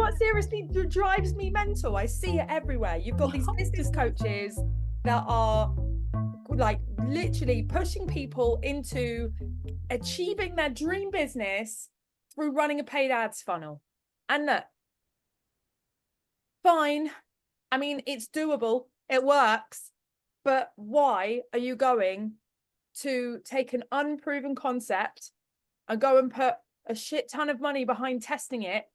That seriously drives me mental. I see it everywhere. You've got these business coaches that are like literally pushing people into achieving their dream business through running a paid ads funnel. And look, fine. I mean, it's doable. It works. But why are you going to take an unproven concept and go and put a shit ton of money behind testing it?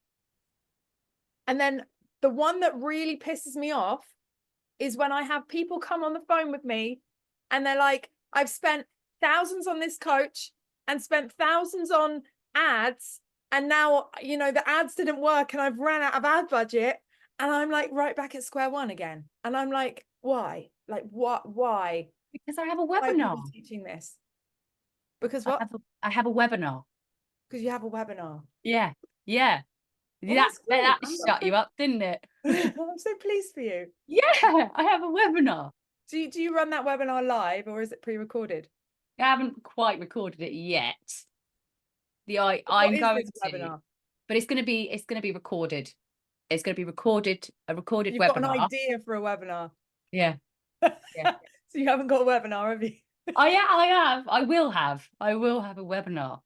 And then the one that really pisses me off is when I have people come on the phone with me and they're like, I've spent thousands on this coach and spent thousands on ads. And now, you know, the ads didn't work and I've ran out of ad budget. And I'm like right back at square one again. And I'm like, why? Like, what? Why? Because I have a Why are webinar. people teaching this? Because what? I have a webinar. Because you have a webinar. Yeah. Yeah. Well, that shut you up, didn't it? I'm so pleased for you. Yeah, I have a webinar. Do you run that webinar live or is it pre-recorded? I haven't quite recorded it yet. I'm going to, webinar? But it's going to be recorded. It's going to be recorded, a recorded You've webinar. You've got an idea for a webinar. Yeah. Yeah. So you haven't got a webinar, have you? I have. I will have a webinar.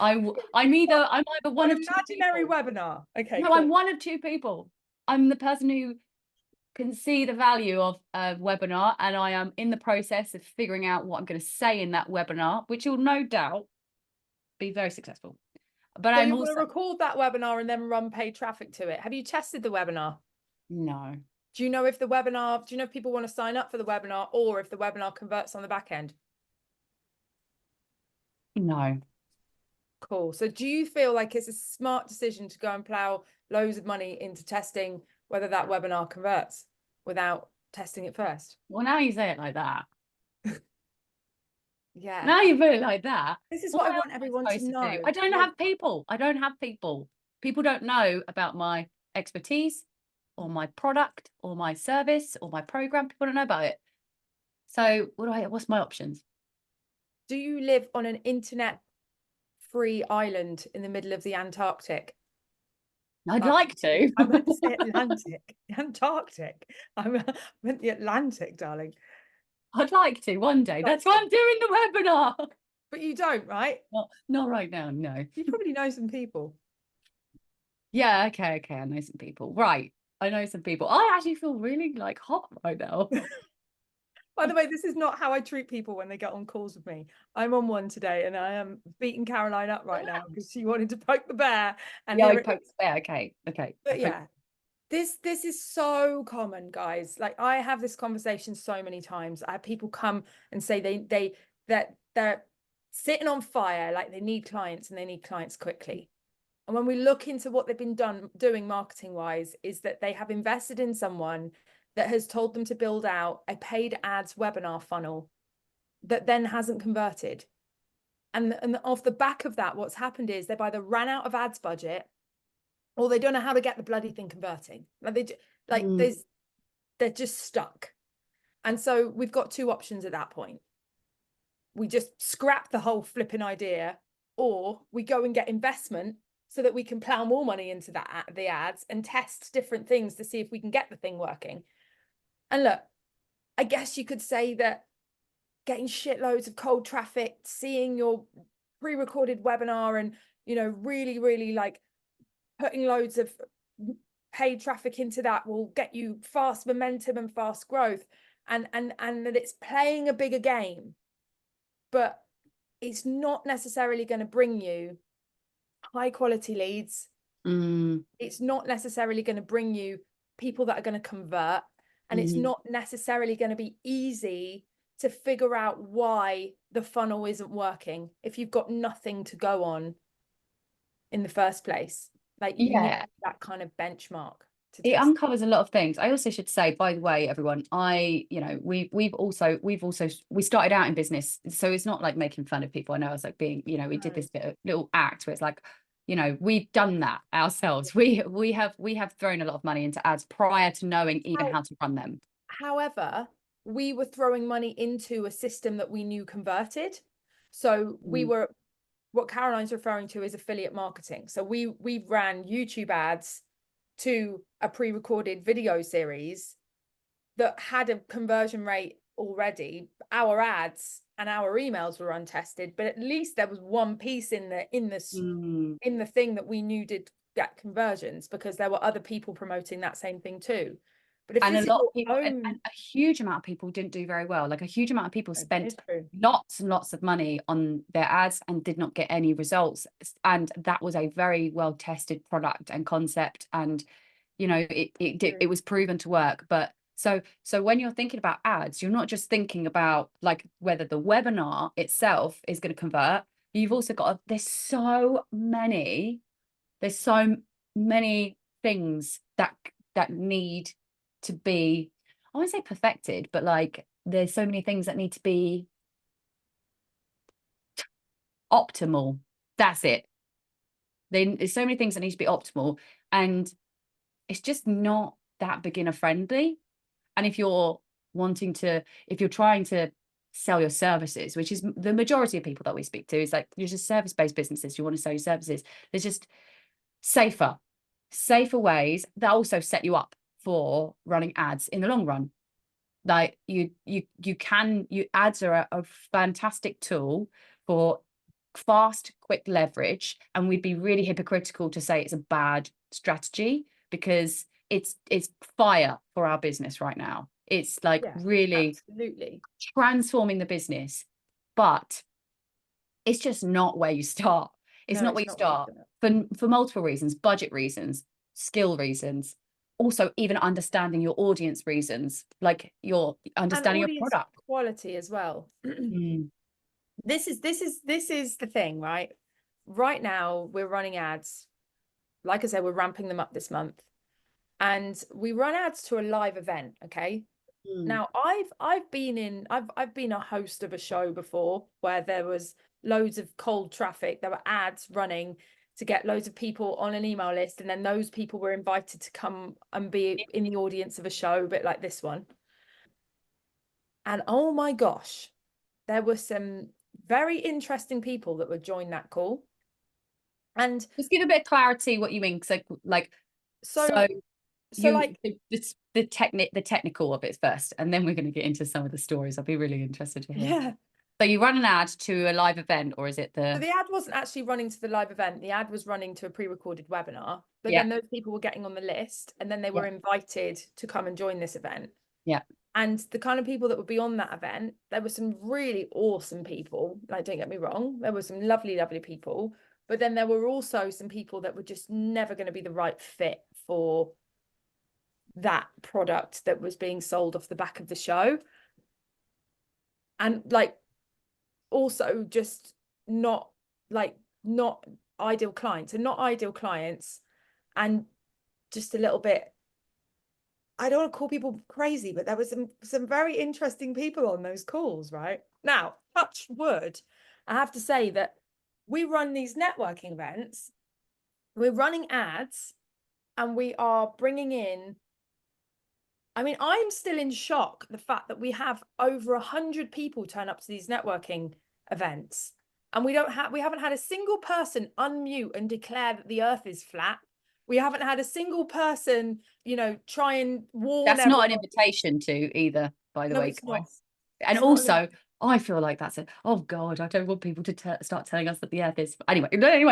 I'm either one of imaginary webinar. Okay. No, cool. I'm one of two people. I'm the person who can see the value of a webinar, and I am in the process of figuring out what I'm going to say in that webinar, which will no doubt be very successful. But I'm also going to record that webinar and then run paid traffic to it. Have you tested the webinar? No. Do you know if people want to sign up for the webinar or if the webinar converts on the back end? No. Cool. So do you feel like it's a smart decision to go and plow loads of money into testing whether that webinar converts without testing it first? Well, now you say it like that. Yeah. Now you put it like that. This is what I want everyone to know. I don't have people. People don't know about my expertise or my product or my service or my program. People don't know about it. So what's my options? Do you live on an internet-free island in the middle of the Antarctic? I'd like to. I meant to say Atlantic. Antarctic. I meant the Atlantic, darling. I'd like to one day. That's why I'm doing the webinar. But you don't, right? Not right now, no. You probably know some people. Yeah, okay. I know some people. Right. I know some people. I actually feel really like hot right now. By the way, this is not how I treat people when they get on calls with me. I'm on one today and I am beating Caroline up right now because she wanted to poke the bear. And yeah, I poked the bear. Okay. But yeah, this is so common, guys. Like I have this conversation so many times. I have people come and say they're sitting on fire, like they need clients and they need clients quickly. And when we look into what they've been doing marketing wise, is that they have invested in someone that has told them to build out a paid ads webinar funnel that then hasn't converted. And off the back of that, what's happened is they've either ran out of ads budget or they don't know how to get the bloody thing converting. They're just stuck. And so we've got two options at that point. We just scrap the whole flipping idea, or we go and get investment so that we can plow more money into the ads and test different things to see if we can get the thing working. And look, I guess you could say that getting shitloads of cold traffic, seeing your pre-recorded webinar and, you know, really, really like putting loads of paid traffic into that will get you fast momentum and fast growth, and that it's playing a bigger game, but it's not necessarily going to bring you high quality leads. It's not necessarily going to bring you people that are going to convert, and it's not necessarily going to be easy to figure out why the funnel isn't working if you've got nothing to go on in the first place. Like you need that kind of benchmark. It uncovers a lot of things. I also should say, by the way, everyone, we started out in business, so it's not like making fun of people. I know it's like being, we did this little act where it's like, we've done that ourselves. We have thrown a lot of money into ads prior to knowing even how to run them. However, we were throwing money into a system that we knew converted. So we were, what Caroline's referring to is affiliate marketing. So we ran YouTube ads to a pre-recorded video series that had a conversion rate already. Our ads and our emails were untested, but at least there was one piece in the thing that we knew did get conversions, because there were other people promoting that same thing too. But if And this a lot is of people, and a huge amount of people didn't do very well. Like a huge amount of people spent lots and lots of money on their ads and did not get any results. And that was a very well tested product and concept. And, you know, it was proven to work. But so when you're thinking about ads, you're not just thinking about like whether the webinar itself is going to convert. You've also got, there's so many things that need to be, I won't say perfected, but like there's so many things that need to be optimal. That's it. There's so many things that need to be optimal, and it's just not that beginner friendly. And if you're trying to sell your services, which is the majority of people that we speak to, is like, you're just service-based businesses, you want to sell your services, there's just safer ways that also set you up for running ads in the long run. Like ads are a fantastic tool for fast, quick leverage, and we'd be really hypocritical to say it's a bad strategy, because it's fire for our business right now. It's like really absolutely transforming the business, but it's just not where you start. It's not where you start for multiple reasons: budget reasons, skill reasons, also even understanding your audience reasons, like your understanding your product quality as well. This is the thing, right? Right now we're running ads. Like I said, we're ramping them up this month, and we run ads to a live event. Okay. Now I've been a host of a show before where there was loads of cold traffic. There were ads running to get loads of people on an email list, and then those people were invited to come and be in the audience of a show, a bit like this one. And oh my gosh, there were some very interesting people that would join that call. And just give a bit of clarity what you mean, because the technical of it first, and then we're going to get into some of the stories. I'll be really interested to hear. Yeah. So you run an ad to a live event, or is it So the ad wasn't actually running to the live event. The ad was running to a pre-recorded webinar, but then those people were getting on the list, and then they were invited to come and join this event. Yeah. And the kind of people that would be on that event, there were some really awesome people. Like, don't get me wrong, there were some lovely, lovely people. But then there were also some people that were just never going to be the right fit for that product that was being sold off the back of the show. And like, also just not ideal clients, and just a little bit, I don't want to call people crazy, but there was some very interesting people on those calls. Right now, touch wood, I have to say that we run these networking events, we're running ads, and we are bringing in, I mean, I'm still in shock the fact that we have over 100 people turn up to these networking events, and we haven't had a single person unmute and declare that the earth is flat. We haven't had a single person, try and warn. That's not an invitation to either, by the way. It's not. And also, I feel like that's oh God, I don't want people to start telling us that the earth is. Anyway,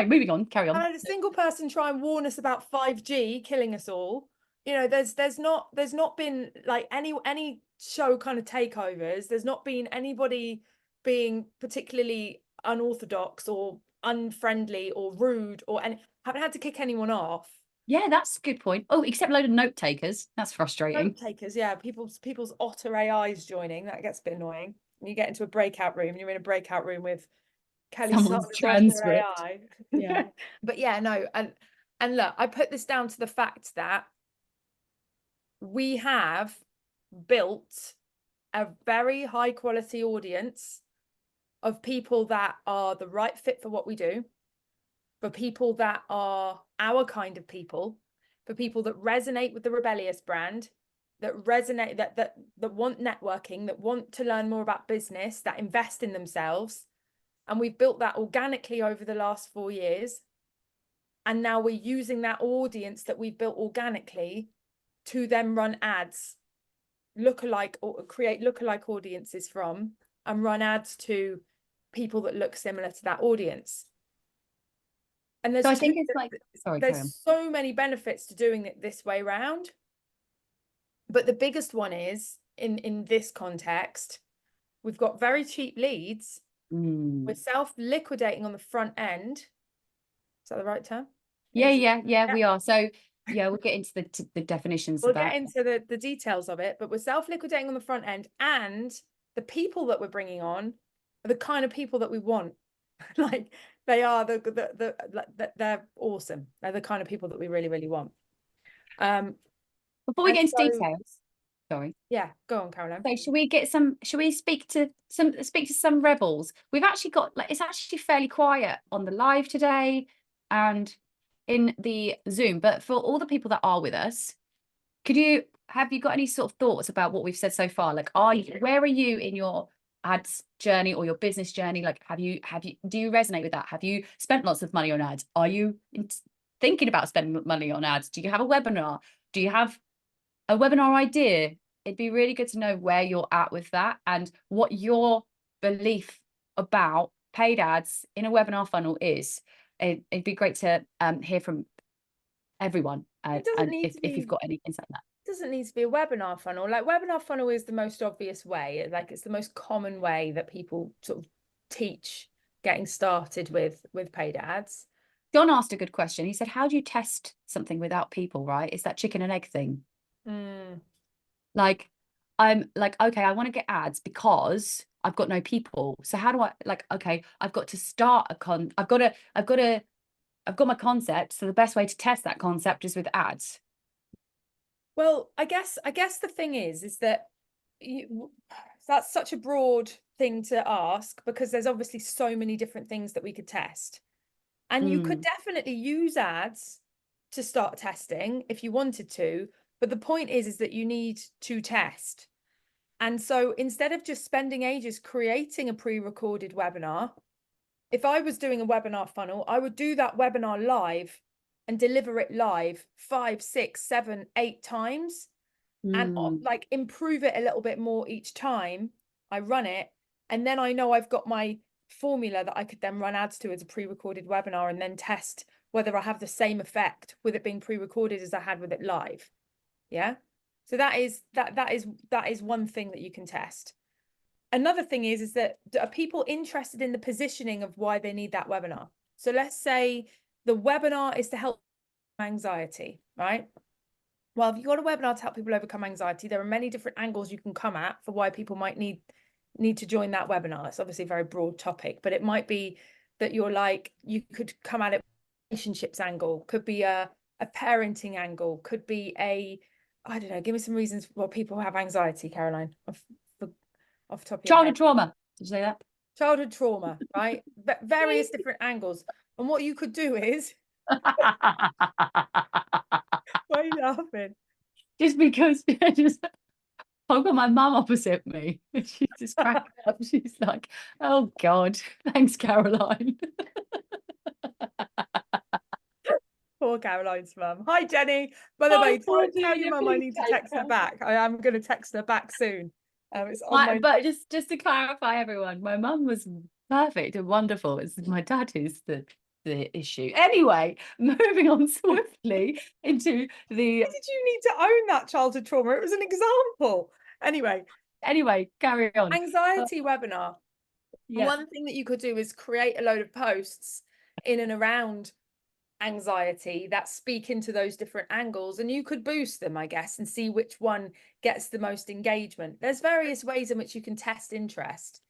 moving on, carry on. I had a single person try and warn us about 5G killing us all. There's not been like any show kind of takeovers. There's not been anybody being particularly unorthodox or unfriendly or rude, haven't had to kick anyone off. Yeah, that's a good point. Oh, except a load of note takers. That's frustrating. Note takers, yeah. People's otter AIs joining. That gets a bit annoying. You get into a breakout room, and you're in a breakout room with Kelly's transcript. AI. Yeah. But yeah, no, and look, I put this down to the fact that we have built a very high quality audience of people that are the right fit for what we do, for people that are our kind of people, for people that resonate with the Rebellious brand, that resonate, that want networking, that want to learn more about business, that invest in themselves. And we've built that organically over the last 4 years. And now we're using that audience that we've built organically to then run ads, lookalike, or create lookalike audiences from, and run ads to people that look similar to that audience. And So I think it's like, sorry, carry on. there's so many benefits to doing it this way round. But the biggest one is in this context, we've got very cheap leads. We're self-liquidating on the front end. Is that the right term? Yeah, we are. So yeah, we'll get into the definitions We'll of that. get into the details of it, but we're self-liquidating on the front end, and the people that we're bringing on are the kind of people that we want. Like they are they're awesome. They're the kind of people that we really, really want. Before we get into so, details, sorry. Yeah, go on, Caroline. So should we speak to some rebels? We've actually got, like, it's actually fairly quiet on the live today and in the Zoom, but for all the people that are with us, have you got any sort of thoughts about what we've said so far? Like, where are you in your ads journey or your business journey? Like, do you resonate with that? Have you spent lots of money on ads? Are you thinking about spending money on ads? Do you have a webinar? Do you have a webinar idea? It'd be really good to know where you're at with that and what your belief about paid ads in a webinar funnel is. It'd be great to hear from everyone, and if you've got any insight on that. It doesn't need to be a webinar funnel. Like, webinar funnel is the most obvious way. Like, it's the most common way that people sort of teach getting started with paid ads. John asked a good question. He said, how do you test something without people, right? It's that chicken and egg thing. Like, I'm like, okay, I want to get ads because I've got no people. So how do I, like, okay, I've got to start I've got my concept. So the best way to test that concept is with ads. Well, I guess the thing is that that's such a broad thing to ask, because there's obviously so many different things that we could test. And you could definitely use ads to start testing if you wanted to. But the point is that you need to test. And so instead of just spending ages creating a pre-recorded webinar, if I was doing a webinar funnel, I would do that webinar live and deliver it live 5, 6, 7, 8 times and like improve it a little bit more each time I run it. And then I know I've got my formula that I could then run ads to as a pre-recorded webinar and then test whether I have the same effect with it being pre-recorded as I had with it live. Yeah. So that is one thing that you can test. Another thing is that are people interested in the positioning of why they need that webinar? So let's say the webinar is to help anxiety, right? Well, if you've got a webinar to help people overcome anxiety, there are many different angles you can come at for why people might need to join that webinar. It's obviously a very broad topic, but it might be that you could come at it relationships angle, could be a parenting angle, could be I don't know, give me some reasons why people have anxiety, Caroline, off the top of your head. Childhood trauma. Did you say that? Childhood trauma, right? Various different angles. And what you could do is why are you laughing? Just because I've got my mum opposite me. She's just cracking up. She's like, oh God, thanks, Caroline. Poor Caroline's mum. Hi, Jenny. By the way, tell your mum I need to text her back. I am going to text her back soon. It's on but just to clarify, everyone, my mum was perfect and wonderful. It's my dad who's the issue. Anyway, moving on swiftly into the. Why did you need to own that childhood trauma? It was an example. Anyway, carry on. Anxiety webinar. Yeah. One thing that you could do is create a load of posts in and around anxiety that speak into those different angles, and you could boost them, I guess, and see which one gets the most engagement. There's various ways in which you can test interest,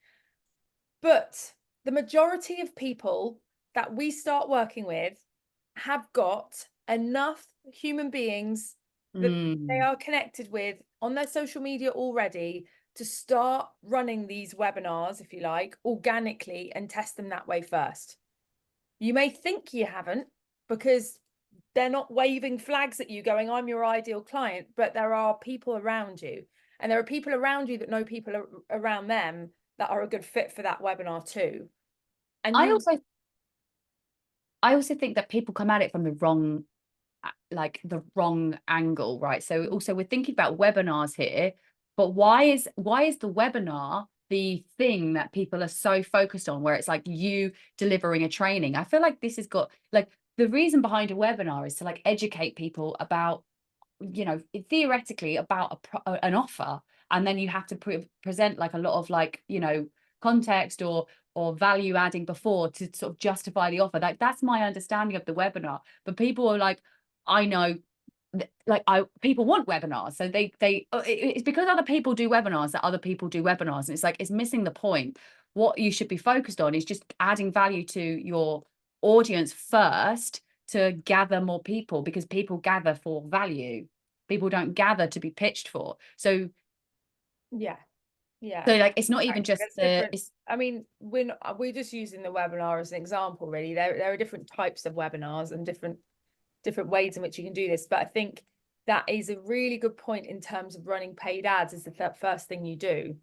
but the majority of people that we start working with have got enough human beings that they are connected with on their social media already to start running these webinars, if you like, organically, and test them that way first. You may think you haven't, because they're not waving flags at you going, I'm your ideal client, but there are people around you, and there are people around you that know people around them that are a good fit for that webinar too. And I also think that people come at it from the wrong, like the wrong angle, right? So also we're thinking about webinars here, but why is the webinar the thing that people are so focused on, where it's like you delivering a training? I feel like this has got, like, the reason behind a webinar is to like educate people about, you know, theoretically about an offer, and then you have to present like a lot of, like, you know, context or value adding before to sort of justify the offer. Like, that's my understanding of the webinar. But people are like, I know, like, people want webinars, so it's because other people do webinars that other people do webinars, and it's like, it's missing the point. What you should be focused on is just adding value to your audience first, to gather more people, because people gather for value. People don't gather to be pitched for. So Yeah. Yeah. so like, it's not even just There's the different, it's I mean, we're just using the webinar as an example, really. There are different types of webinars and different ways in which you can do this. But I think that is a really good point in terms of running paid ads, is the first thing you do.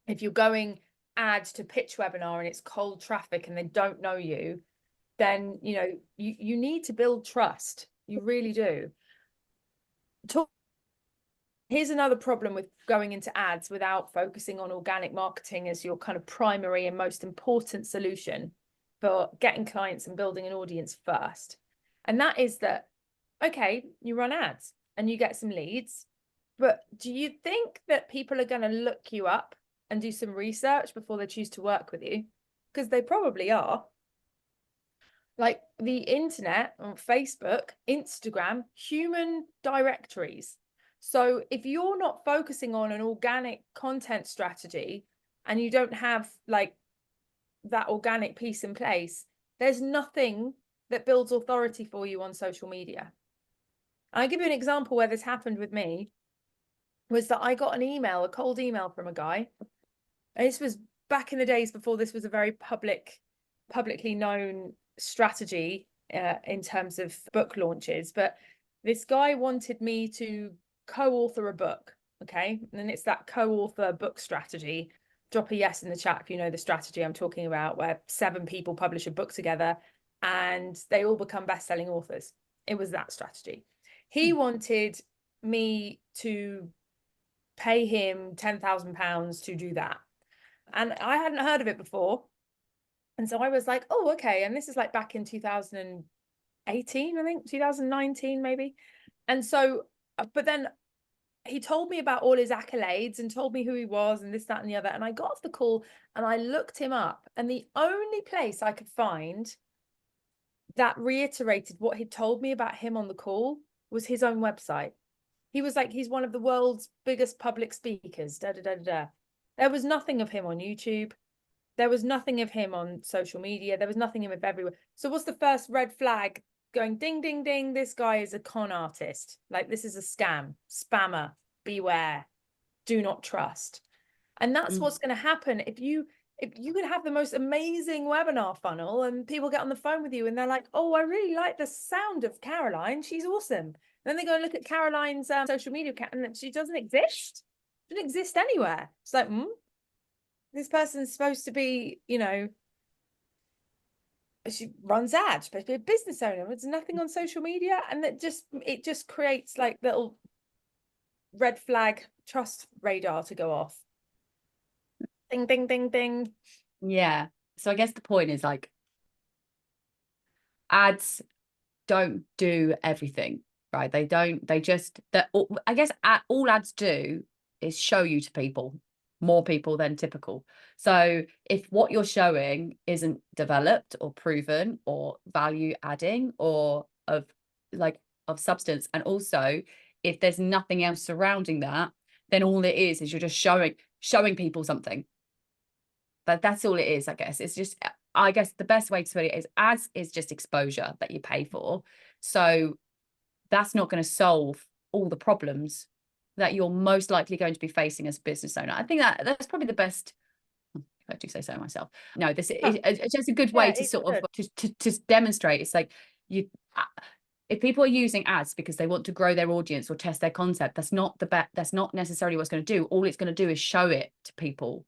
If you're going ads to pitch webinar and it's cold traffic and they don't know you, then, you know, you need to build trust. You really do. Here's another problem with going into ads without focusing on organic marketing as your kind of primary and most important solution for getting clients and building an audience first. And that is that, okay, you run ads and you get some leads, but do you think that people are going to look you up and do some research before they choose to work with you? Because they probably are. Like the internet, on Facebook, Instagram, human directories. So if you're not focusing on an organic content strategy and you don't have like that organic piece in place, there's nothing that builds authority for you on social media. I'll give you an example where this happened with me. Was that I got an email, a cold email from a guy. And this was back in the days before this was a very publicly known strategy in terms of book launches. But this guy wanted me to co-author a book. Okay. And it's that co-author book strategy. Drop a yes in the chat if you know the strategy I'm talking about, where 7 people publish a book together and they all become best-selling authors. It was that strategy. He wanted me to pay him £10,000 to do that. And I hadn't heard of it before. And so I was like, oh, okay. And this is like back in 2018, I think, 2019, maybe. And so, but then he told me about all his accolades and told me who he was and this, that, and the other. And I got off the call and I looked him up. And the only place I could find that reiterated what he'd told me about him on the call was his own website. He was like, he's one of the world's biggest public speakers, da, da, da, da. There was nothing of him on YouTube. There was nothing of him on social media. There was nothing of him everywhere. So what's the first red flag going ding, ding, ding? This guy is a con artist. Like, this is a scam, spammer, beware, do not trust. And that's what's going to happen if you could have the most amazing webinar funnel and people get on the phone with you and they're like, oh, I really like the sound of Caroline. She's awesome. And then they go and look at Caroline's social media account and she doesn't exist. She doesn't exist anywhere. It's like, this person's supposed to be, you know, she runs ads, supposed to be a business owner. There's nothing on social media. And it just creates like little red flag trust radar to go off. Ding, ding, ding, ding. Yeah. So I guess the point is, like, ads don't do everything, right? They just, I guess all ads do is show you to people, more people than typical. So if what you're showing isn't developed or proven or value adding or of substance, and also if there's nothing else surrounding that, then all it is you're just showing people something. But that's all it is, I guess. It's just, I guess the best way to put it is, ads is just exposure that you pay for. So that's not going to solve all the problems that you're most likely going to be facing as a business owner. I think that's probably the best, if I do say so myself. No, this is it's just a good way to sort of to demonstrate. It's like, if people are using ads because they want to grow their audience or test their concept, that's not necessarily what's going to do. All it's going to do is show it to people,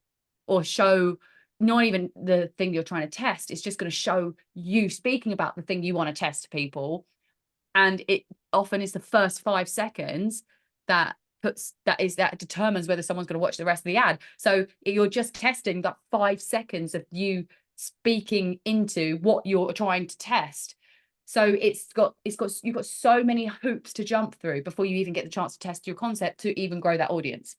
or show not even the thing you're trying to test. It's just going to show you speaking about the thing you want to test to people. And it often is the first 5 seconds that determines whether someone's going to watch the rest of the ad. So you're just testing that 5 seconds of you speaking into what you're trying to test. So you've got so many hoops to jump through before you even get the chance to test your concept to even grow that audience.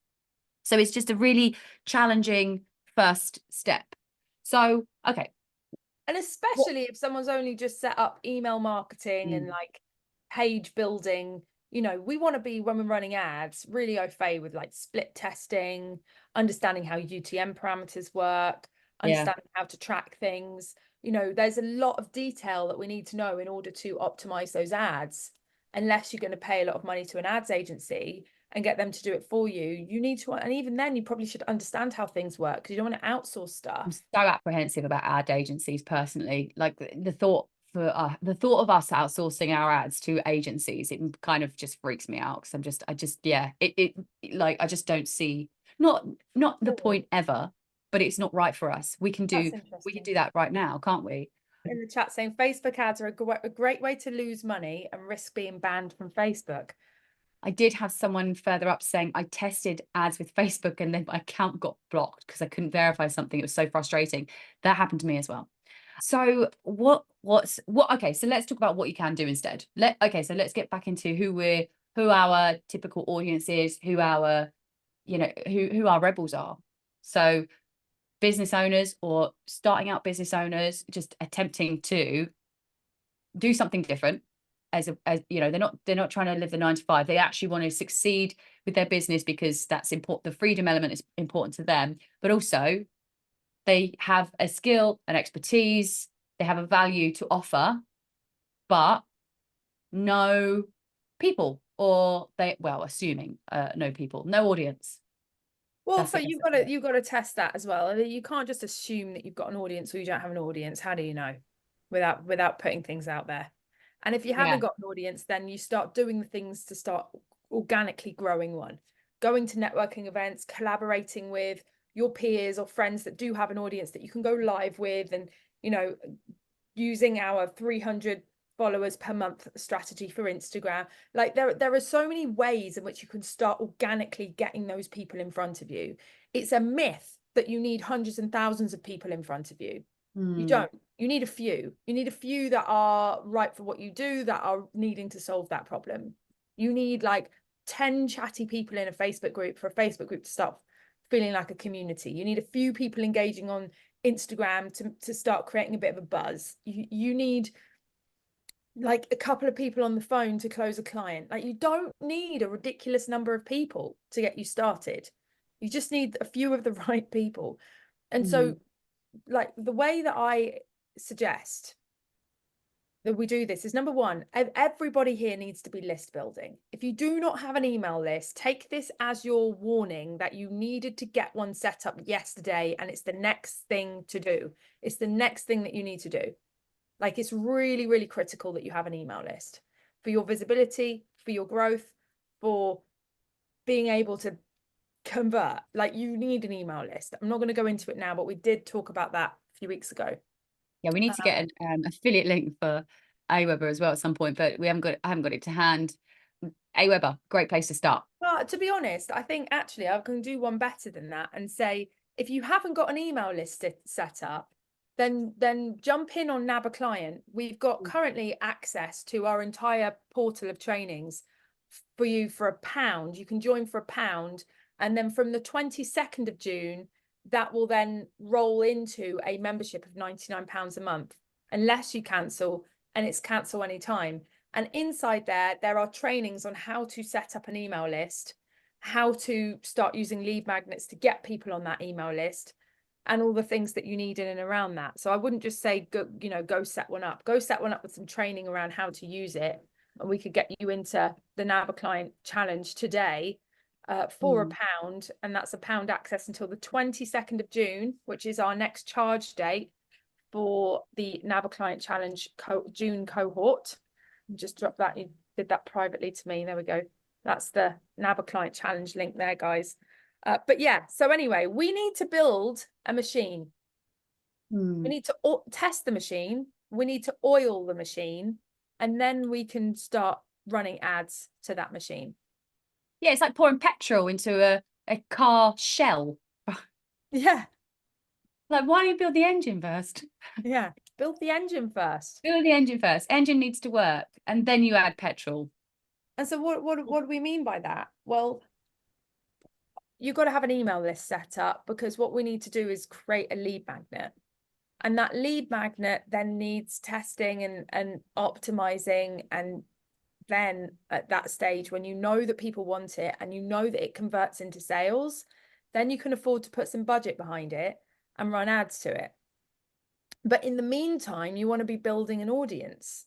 So it's just a really challenging first step. So, okay. And especially if someone's only just set up email marketing and like page building, you know, we want to be, when we're running ads, really au fait with like split testing, understanding how UTM parameters work, understanding how to track things. You know, there's a lot of detail that we need to know in order to optimize those ads. Unless you're going to pay a lot of money to an ads agency and get them to do it for you, you need to, and even then you probably should understand how things work, because you don't want to outsource stuff. I'm so apprehensive about ad agencies personally. Like the thought of us outsourcing our ads to agencies, it kind of just freaks me out, because I just don't see, not the point ever, but it's not right for us. We can do that right now, can't we? In the chat saying Facebook ads are a great way to lose money and risk being banned from Facebook. I did have someone further up saying I tested ads with Facebook and then my account got blocked because I couldn't verify something. It was so frustrating. That happened to me as well. So okay, so let's talk about what you can do instead. So let's get back into who our typical audience is, who our rebels are. So business owners or starting out business owners just attempting to do something different. As you know, they're not trying to live the 9 to 5. They actually want to succeed with their business because that's important. The freedom element is important to them, but also they have a skill, an expertise, they have a value to offer, but no people, or assuming no people, no audience. Well, so you've got to test that as well. You can't just assume that you've got an audience or you don't have an audience. How do you know without putting things out there? And if you haven't got an audience, then you start doing the things to start organically growing one. Going to networking events, collaborating with your peers or friends that do have an audience that you can go live with, and, you know, using our 300 followers per month strategy for Instagram. Like there are so many ways in which you can start organically getting those people in front of you. It's a myth that you need hundreds and thousands of people in front of you. You don't. You need a few. You need a few that are right for what you do, that are needing to solve that problem. You need like 10 chatty people in a Facebook group for a Facebook group to start feeling like a community. You need a few people engaging on Instagram to start creating a bit of a buzz. You need like a couple of people on the phone to close a client. Like, you don't need a ridiculous number of people to get you started. You just need a few of the right people. And so, like, the way that I suggest that we do this is, number one, everybody here needs to be list building. If you do not have an email list, take this as your warning that you needed to get one set up yesterday, and it's the next thing to do. It's the next thing that you need to do. Like, it's really, really critical that you have an email list for your visibility, for your growth, for being able to convert. Like, you need an email list. I'm not going to go into it now, but we did talk about that a few weeks ago. Yeah, we need to get an affiliate link for Aweber as well at some point, but I haven't got it to hand. Aweber, great place to start. But to be honest, I think actually I can do one better than that and say, if you haven't got an email list set up, then jump in on Nab a Client. We've got currently access to our entire portal of trainings for you for £1. You can join for £1, and then from the 22nd of June, that will then roll into a membership of £99 a month, unless you cancel, and it's cancel anytime. And inside there are trainings on how to set up an email list, how to start using lead magnets to get people on that email list, and all the things that you need in and around that. So I wouldn't just say, go set one up. Go set one up with some training around how to use it. And we could get you into the Nab a Client challenge today for £1. And that's £1 access until the 22nd of June, which is our next charge date for the Nab a Client challenge June cohort. Just drop that. You did that privately to me. There we go. That's the Nab a Client challenge link there, guys. But yeah, so anyway, we need to build a machine. We need to test the machine. We need to oil the machine, and then we can start running ads to that machine. Yeah, it's like pouring petrol into a car shell. Yeah. Like, why don't you build the engine first? Yeah. Build the engine first. Build the engine first. Engine needs to work, and then you add petrol. And so what do we mean by that? Well, you've got to have an email list set up, because what we need to do is create a lead magnet. And that lead magnet then needs testing and optimizing. And then at that stage, when you know that people want it and you know that it converts into sales, then you can afford to put some budget behind it and run ads to it. But in the meantime, you want to be building an audience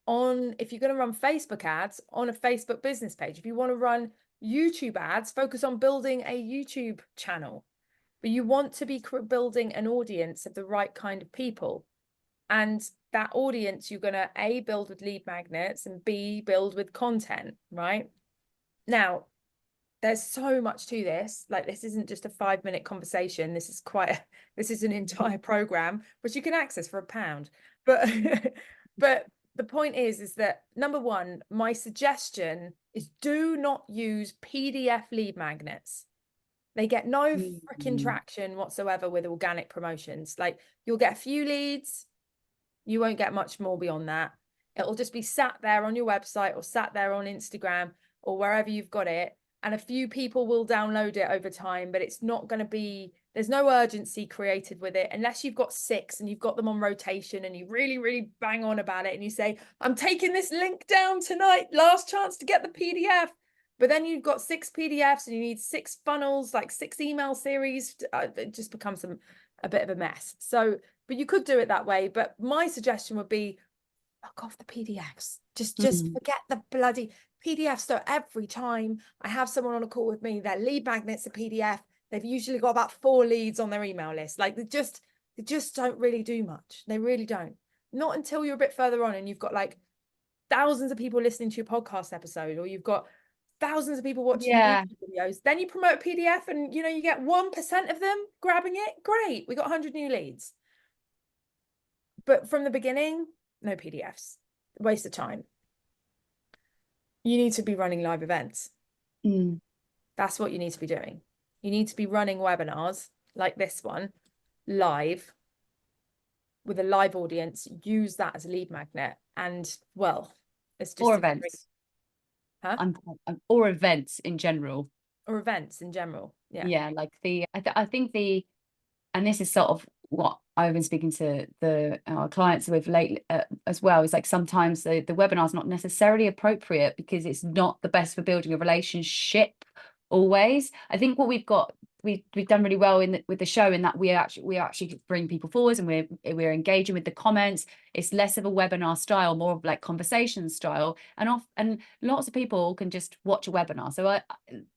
on, if you're going to run Facebook ads, on a Facebook business page. If you want to run YouTube ads, focus on building a YouTube channel. But you want to be building an audience of the right kind of people. And that audience, you're going to A, build with lead magnets, and B, build with content, right? Now, there's so much to this. Like, this isn't just a 5-minute conversation. This is this is an entire program, which you can access for £1. But but the point is that, number one, my suggestion is do not use PDF lead magnets. They get no freaking traction whatsoever with organic promotions. Like, you'll get a few leads, you won't get much more beyond that. It'll just be sat there on your website or sat there on Instagram or wherever you've got it. And a few people will download it over time, but it's not going to be, there's no urgency created with it, unless you've got 6 and you've got them on rotation and you really, really bang on about it. And you say, I'm taking this link down tonight, last chance to get the PDF. But then you've got 6 PDFs and you need 6 funnels, like 6 email series. It just becomes a bit of a mess. So, but you could do it that way. But my suggestion would be, fuck off the PDFs. Just forget the bloody PDFs. So every time I have someone on a call with me, their lead magnet's a PDF. They've usually got about 4 leads on their email list. Like, they just don't really do much. They really don't. Not until you're a bit further on and you've got like thousands of people listening to your podcast episode, or you've got thousands of people watching YouTube videos. Then you promote a PDF and, you know, you get 1% of them grabbing it. Great. We got 100 new leads. But from the beginning, no PDFs. Waste of time. You need to be running live events. That's what you need to be doing. You need to be running webinars like this one, live, with a live audience. Use that as a lead magnet. And, well, it's just... Or events. Huh? Or events in general. Or events in general. Yeah. Yeah, like I think and this is sort of what I've been speaking to our clients with lately as well, is like sometimes the webinar is not necessarily appropriate because it's not the best for building a relationship always. I think what we've done really well with the show, in that we actually bring people forward and we're engaging with the comments. It's less of a webinar style, more of like conversation style, and lots of people can just watch a webinar. So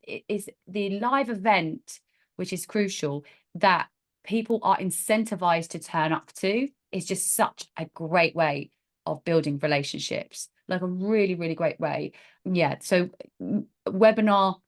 it is the live event, which is crucial, that people are incentivized to turn up to. Is just such a great way of building relationships, like a really, really great way. Yeah, so webinar,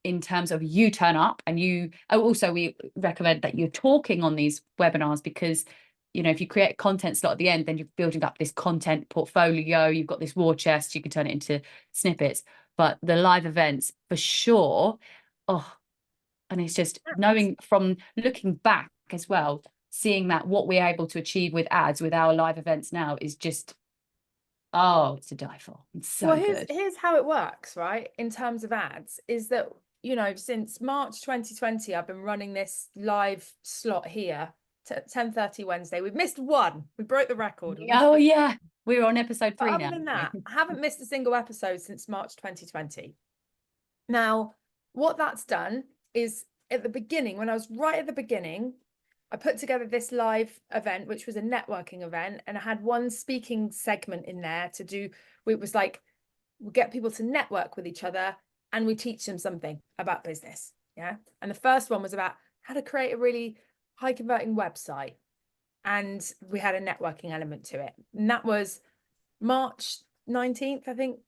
in terms of you turn up, and also we recommend that you're talking on these webinars, because, you know, if you create a content slot at the end, then you're building up this content portfolio. You've got this war chest, you can turn it into snippets. But the live events, for sure. And it's just knowing, from looking back as well, seeing that what we're able to achieve with ads with our live events now is just, it's to die for. It's so good. Here's how it works, right? In terms of ads, is that, you know, since March 2020, I've been running this live slot here to 10:30 Wednesday. We've missed one. We broke the record. Yeah. We're on episode 3 now. Other than that, I haven't missed a single episode since March 2020. Now, what that's done is, at the beginning, when I was right at the beginning, I put together this live event, which was a networking event, and I had one speaking segment in there to do. It was like, we get people to network with each other and we teach them something about business. Yeah. And the first one was about how to create a really high converting website. And we had a networking element to it. And that was March 19th, I think,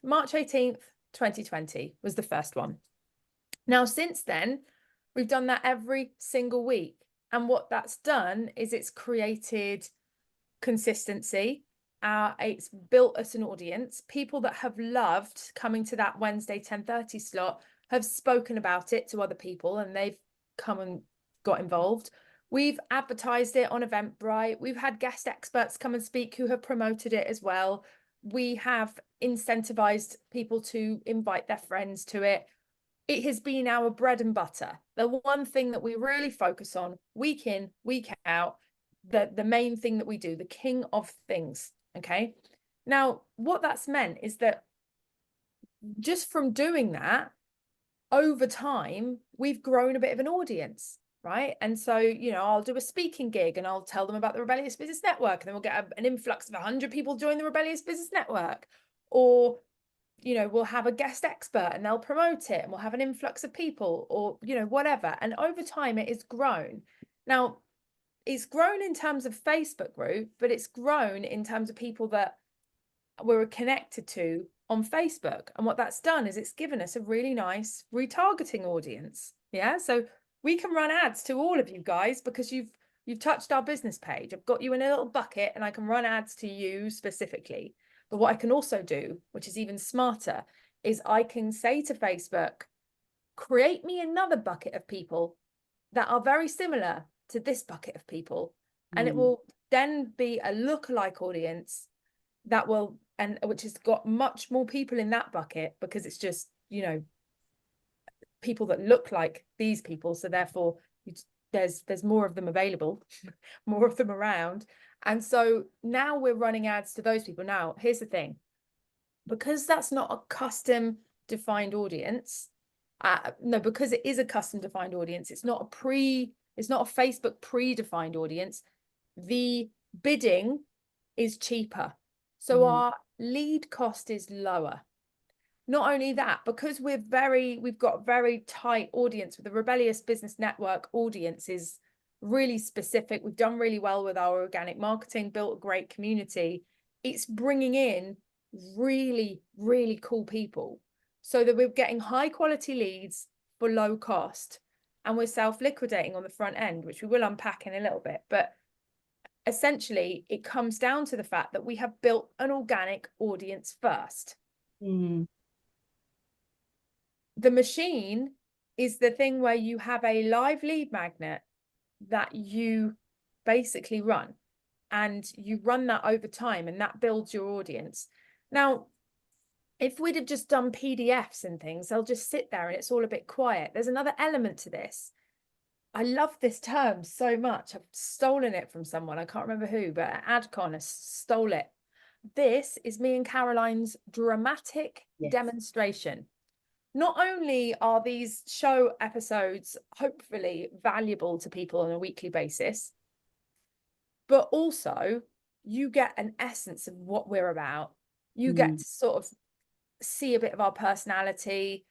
March 18th, 2020 was the first one. Now, since then, we've done that every single week. And what that's done is it's created consistency. It's built us an audience. People that have loved coming to that Wednesday 10:30 slot have spoken about it to other people, and they've come and got involved. We've advertised it on Eventbrite. We've had guest experts come and speak who have promoted it as well. We have incentivized people to invite their friends to it. It has been our bread and butter. The one thing that we really focus on week in, week out, the main thing that we do, the king of things. Okay. Now, what that's meant is that just from doing that, over time, we've grown a bit of an audience, right? And so, I'll do a speaking gig and I'll tell them about the Rebellious Business Network, and then we'll get an influx of 100 people join the Rebellious Business Network. Or, we'll have a guest expert and they'll promote it, and we'll have an influx of people, or, whatever. And over time, it has grown. Now, it's grown in terms of Facebook group, but it's grown in terms of people that we're connected to on Facebook. And what that's done is it's given us a really nice retargeting audience. Yeah. So we can run ads to all of you guys because you've touched our business page. I've got you in a little bucket and I can run ads to you specifically. But what I can also do, which is even smarter, is I can say to Facebook, create me another bucket of people that are very similar to this bucket of people. And it will then be a lookalike audience that will, and which has got much more people in that bucket, because it's just, people that look like these people. So therefore there's more of them available, more of them around. And so now we're running ads to those people. Now, here's the thing, because that's not a custom defined audience. No, because it is a custom defined audience. It's not a Facebook predefined audience. The bidding is cheaper. So our lead cost is lower. Not only that, because we've got very tight audience with the Rebellious Business Network audience is really specific. We've done really well with our organic marketing, built a great community. It's bringing in really, really cool people so that we're getting high quality leads for low cost, and we're self-liquidating on the front end, which we will unpack in a little bit. But essentially, it comes down to the fact that we have built an organic audience first. The machine is the thing where you have a live lead magnet that you basically run, and you run that over time, and that builds your audience. Now, if we'd have just done PDFs and things, they'll just sit there and it's all a bit quiet. There's another element to this. I love this term so much. I've stolen it from someone. I can't remember who, but AdCon stole it. This is me and Caroline's dramatic demonstration. Not only are these show episodes hopefully valuable to people on a weekly basis, but also you get an essence of what we're about. You get to sort of see a bit of our personality,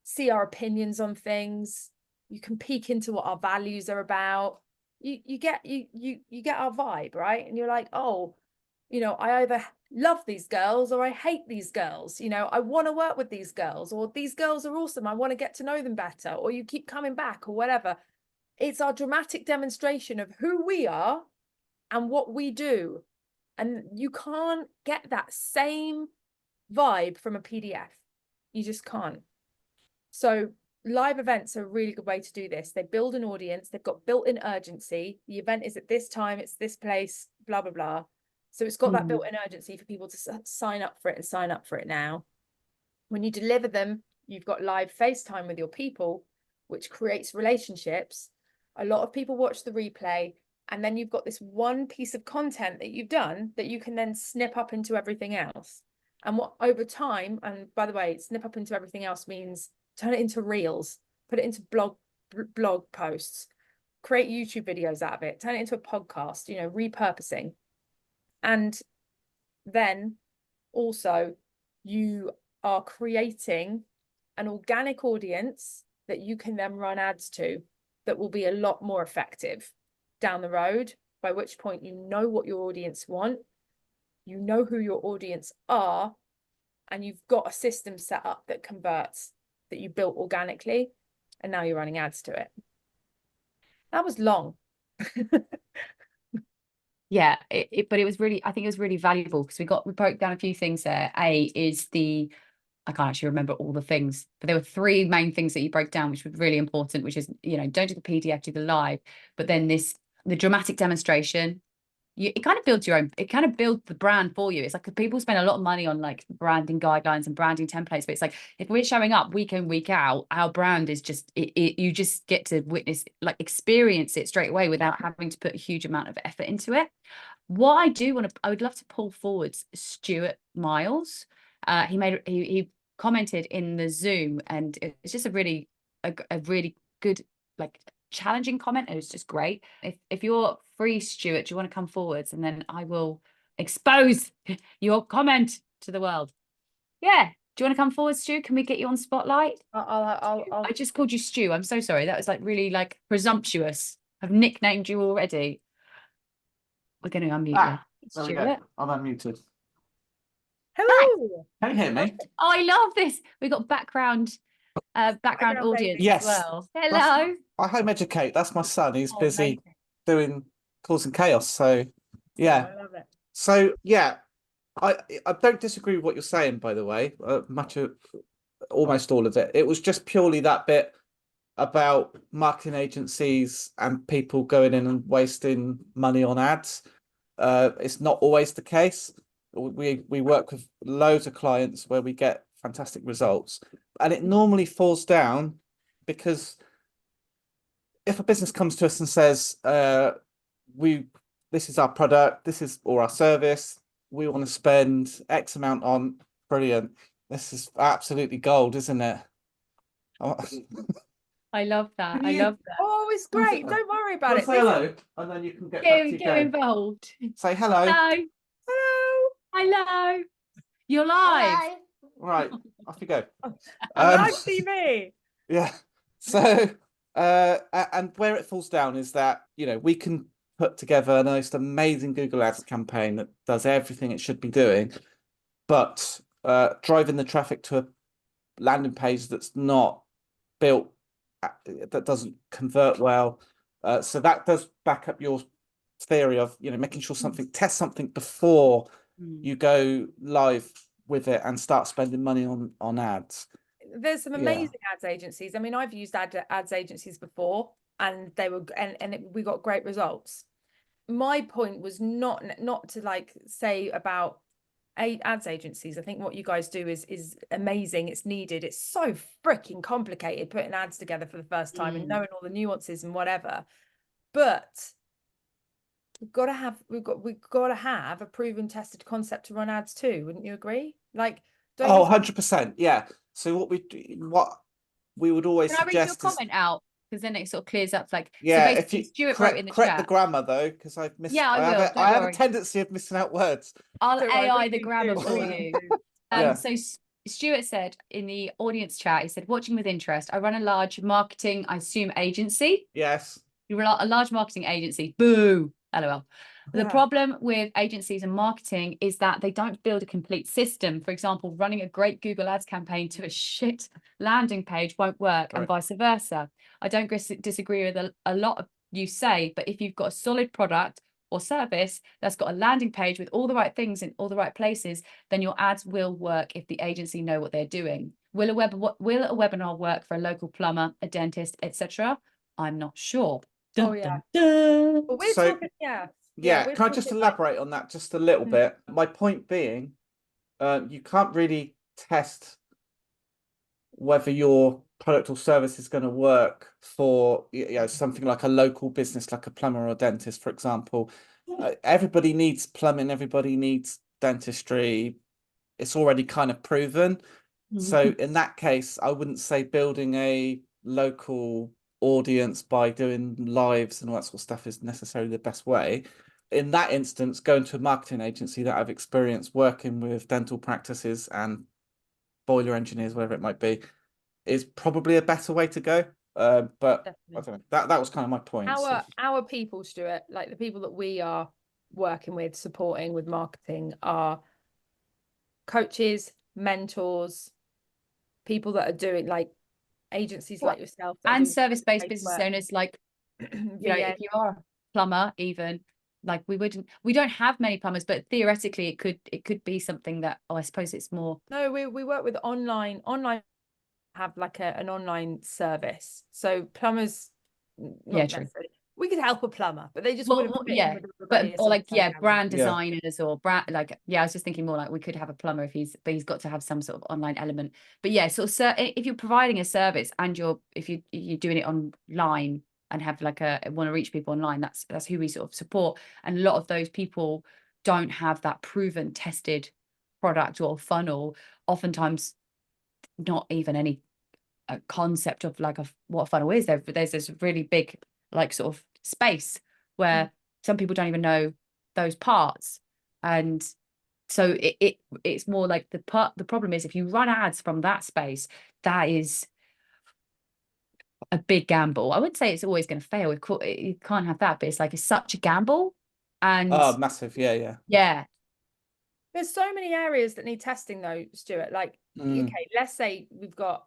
see our opinions on things. You can peek into what our values are about. You get our vibe, right? And you're like, oh, I either love these girls or I hate these girls. I want to work with these girls, or these girls are awesome. I want to get to know them better, or you keep coming back, or whatever. It's our dramatic demonstration of who we are and what we do. And you can't get that same vibe from a PDF. You just can't. So live events are a really good way to do this. They build an audience. They've got built-in urgency. The event is at this time. It's this place, blah, blah, blah. So it's got that built-in urgency for people to sign up for it and sign up for it now. When you deliver them, you've got live FaceTime with your people, which creates relationships. A lot of people watch the replay, and then you've got this one piece of content that you've done that you can then snip up into everything else. And what over time, and by the way, snip up into everything else means turn it into reels, put it into blog posts, create YouTube videos out of it, turn it into a podcast, repurposing. And then also you are creating an organic audience that you can then run ads to that will be a lot more effective down the road, by which point you know what your audience want, you know who your audience are, and you've got a system set up that converts, that you built organically, and now you're running ads to it. That was long. Yeah, but it was really, I think it was really valuable because we broke down a few things there. I can't actually remember all the things, but there were three main things that you broke down, which were really important, which is, don't do the PDF, do the live, but then the dramatic demonstration. It kind of it kind of builds the brand for you. It's like people spend a lot of money on like branding guidelines and branding templates, but it's like if we're showing up week in, week out, our brand is just you just get to witness, like experience it straight away without having to put a huge amount of effort into it. What I would love to pull forward Stuart Miles. He commented in the Zoom, and it's just a really good, like, challenging comment. It was just great. If you're free, Stuart, do you want to come forwards, and then I will expose your comment to the world? Yeah. Do you want to come forward, Stu? Can we get you on spotlight? I just called you Stu. I'm so sorry. That was like really like presumptuous. I've nicknamed you already. We're going to unmute you. There we go. I'm unmuted. Hello. Can you hear me? Oh, I love this. We've got background audience Yes. as well. Hello. I home educate. That's my son. He's Oh, busy amazing. causing chaos. So yeah. I love it. So yeah, I don't disagree with what you're saying, by the way. Almost all of it. It was just purely that bit about marketing agencies and people going in and wasting money on ads. It's not always the case. We work with loads of clients where we get fantastic results, and it normally falls down because if a business comes to us and says, this is our product, this is or our service, we want to spend X amount on, brilliant. This is absolutely gold, isn't it? I love that. I love that. Oh, it's great. Don't worry about it. Say hello, and then you can get back to your Get game. involved. Say hello. Hello. Hello. Hello. You're live. Right, off you go. Live TV. Yeah. So, and where it falls down is that, we can put together a most amazing Google Ads campaign that does everything it should be doing, but driving the traffic to a landing page that's not built, that doesn't convert well. So that does back up your theory of, making sure test something before you go live with it and start spending money on ads. There's some amazing ads agencies. I mean, I've used ads agencies before, and they were we got great results. My point was not to like say about ads agencies. I think what you guys do is amazing. It's needed. It's so freaking complicated putting ads together for the first time and knowing all the nuances and whatever. But we've got to have a proven, tested concept to run ads too. Wouldn't you agree? Like, 100%. Yeah. So what we would always Can I read your suggest comment out? Because then it sort of clears up. Like, yeah, so basically, if you Stuart wrote in the chat. the grammar though, because I've missed. Yeah, I have a tendency of missing out words. I'll Don't worry, AI the grammar for you. Yeah. So Stuart said in the audience chat, he said, watching with interest. I run a large marketing, I assume, agency. Yes. You run a large marketing agency. Boo. LOL. The problem with agencies and marketing is that they don't build a complete system. For example, running a great Google Ads campaign to a shit landing page won't work, and vice versa. I don't disagree with a lot of you say, but if you've got a solid product or service that's got a landing page with all the right things in all the right places, then your ads will work if the agency know what they're doing. Will a webinar work for a local plumber, a dentist, etc.? I'm not sure. Oh yeah. But we're talking, yeah. Can I just elaborate on that just a little bit? My point being, you can't really test whether your product or service is going to work for something like a local business, like a plumber or a dentist, for example. Everybody needs plumbing, everybody needs dentistry. It's already kind of proven. So in that case, I wouldn't say building a local audience by doing lives and all that sort of stuff is necessarily the best way. In that instance, going to a marketing agency that I've experienced working with dental practices and boiler engineers, whatever it might be, is probably a better way to go. But definitely. I don't know. That was kind of my point. Our people, Stuart, like the people that we are working with, supporting with marketing, are coaches, mentors, people that are doing like agencies like yourself and service-based business owners like You know, if you are a plumber, even like we don't have many plumbers, but theoretically it could be something that, oh, I suppose it's more. No, we work with online have like an online service. So plumbers, not necessarily. We could help a plumber, but they just wouldn't fit in with everybody. But or like brand Yeah. designers or brand I was just thinking more like we could have a plumber if he's got to have some sort of online element. But yeah, sort of if you're providing a service and you're doing it online and have like want to reach people online, that's who we sort of support. And a lot of those people don't have that proven, tested product or funnel. Oftentimes, not even any concept of like what a funnel is. There's this really big like sort of space where some people don't even know those parts, and so it's more like the problem is if you run ads from that space, that is a big gamble. I wouldn't say it's always going to fail. You can't have that, but it's such a gamble. And massive. Yeah. There's so many areas that need testing though, Stuart. Like, okay, let's say we've got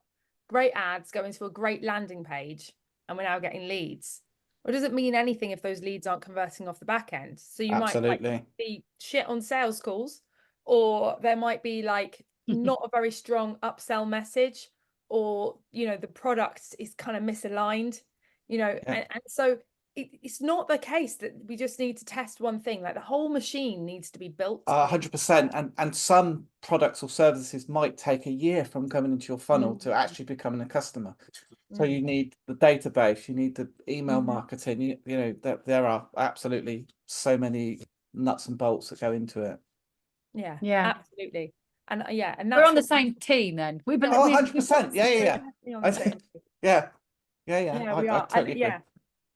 great ads going to a great landing page and we're now getting leads. Or does it mean anything if those leads aren't converting off the back end? So you might be shit on sales calls, or there might be like not a very strong upsell message, or, you know, the product is kind of misaligned, you know, and so it's not the case that we just need to test one thing. Like the whole machine needs to be built. 100%. And some products or services might take a year from coming into your funnel to actually becoming a customer. So you need the database, you need the email marketing, you know, that there are absolutely so many nuts and bolts that go into it. Yeah, absolutely. And and we're on the same team then. We believe 100%. Yeah. We are. Totally agree.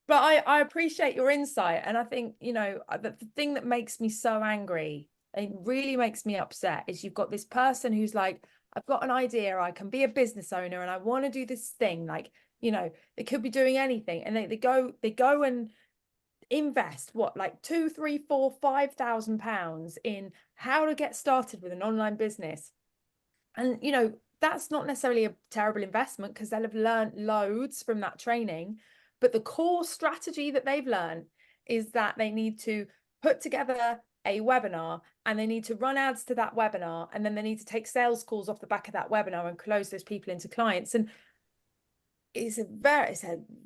But I appreciate your insight, and I think, you know, the thing that makes me so angry, it really makes me upset, is you've got this person who's like, I've got an idea, I can be a business owner and I want to do this thing, like, you know, they could be doing anything, and they go and invest like £2,000, £3,000, £4,000, £5,000 in how to get started with an online business. And, you know, that's not necessarily a terrible investment because they'll have learned loads from that training. But the core strategy that they've learned is that they need to put together a webinar and they need to run ads to that webinar, and then they need to take sales calls off the back of that webinar and close those people into clients. And it's a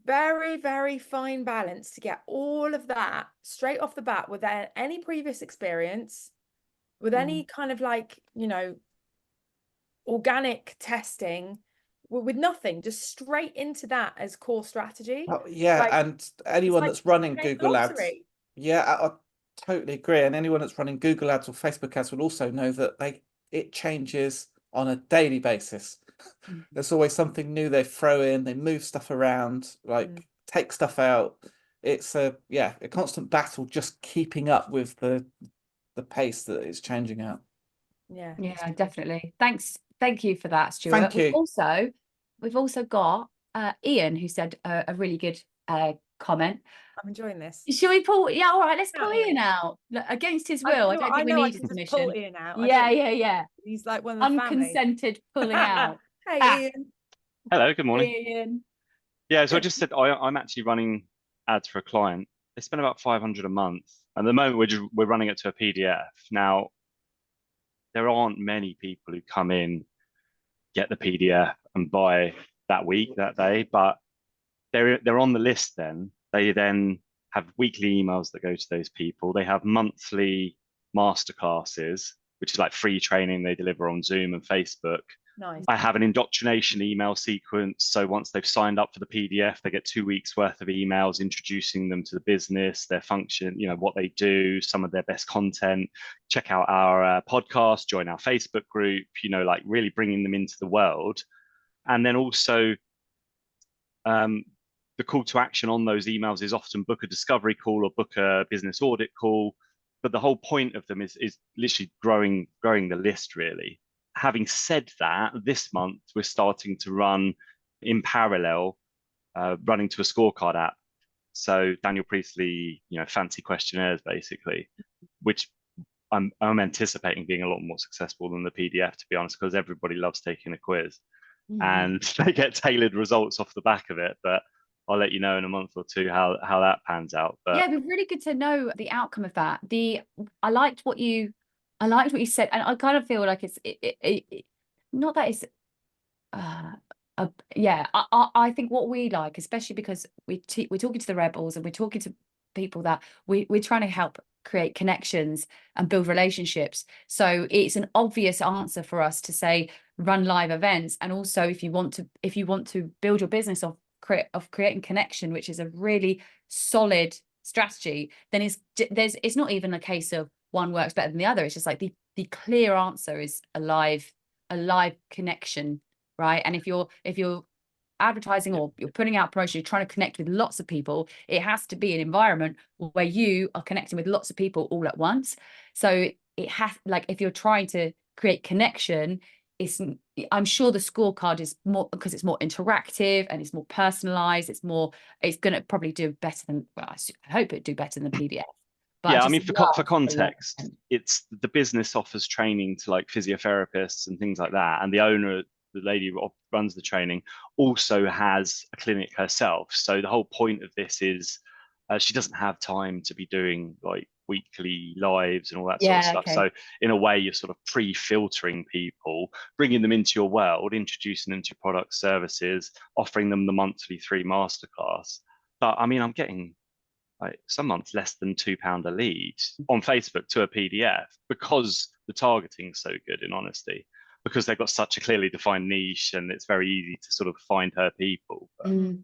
very, very fine balance to get all of that straight off the bat without any previous experience, with any kind of like, you know, organic testing, with nothing, just straight into that as core strategy. And anyone that's running Google ads, I totally agree. And anyone that's running Google ads or Facebook ads will also know that it changes on a daily basis. There's always something new they throw in, they move stuff around, like take stuff out. It's a constant battle just keeping up with the pace that it's changing at. Yeah, definitely. Thank you for that, Stuart. Thank you. We've also got Ian, who said a really good comment. I'm enjoying this. Should we pull? Yeah, all right. Let's pull Ian out against his will. I don't think we need his permission. Pull Ian out. Yeah. He's like one of the unconsented pulling out. Hey, Ian. Hello. Good morning. Hey, Ian. Yeah. So I just said I'm actually running ads for a client. They spend about $500 a month. At the moment, we're running it to a PDF. Now, there aren't many people who come in, get the PDF and buy that week, that day, but they're on the list then. They then have weekly emails that go to those people. They have monthly masterclasses, which is like free training they deliver on Zoom and Facebook. Nice. I have an indoctrination email sequence. So once they've signed up for the PDF, they get 2 weeks worth of emails introducing them to the business, their function, you know, what they do, some of their best content. Check out our podcast, join our Facebook group, you know, like really bringing them into the world. And then also the call to action on those emails is often book a discovery call or book a business audit call. But the whole point of them is literally growing the list, really. Having said that, this month we're starting to run in parallel, running to a scorecard app. So Daniel Priestley, you know, fancy questionnaires basically, which I'm anticipating being a lot more successful than the PDF, to be honest, because everybody loves taking a quiz and they get tailored results off the back of it. But I'll let you know in a month or two how that pans out. But yeah, it'd be really good to know the outcome of that. I liked what you said, and I kind of feel like it's not that it's yeah, I think what we like, especially because we're talking to the rebels and we're talking to people that we're trying to help create connections and build relationships. So it's an obvious answer for us to say run live events. And also if you want to build your business of creating connection, which is a really solid strategy, then it's not even a case of one works better than the other. It's just like the clear answer is a live connection, right? And if you're advertising or you're putting out promotion, you're trying to connect with lots of people, it has to be an environment where you are connecting with lots of people all at once. So it has, like, if you're trying to create connection, I'm sure the scorecard is more, because it's more interactive and it's more personalized, it's going to probably do better than, well, I hope it do better than the PDF. But yeah, I mean, for context, it's the business offers training to like physiotherapists and things like that, and the owner, the lady who runs the training, also has a clinic herself. So the whole point of this is she doesn't have time to be doing like weekly lives and all that sort of stuff. Okay. So in a way, you're sort of pre-filtering people, bringing them into your world, introducing them to your products, services, offering them the monthly 3 masterclass. But I mean, I'm getting like some months less than £2 a lead on Facebook to a PDF because the targeting's so good, in honesty, because they've got such a clearly defined niche and it's very easy to sort of find her people. Thing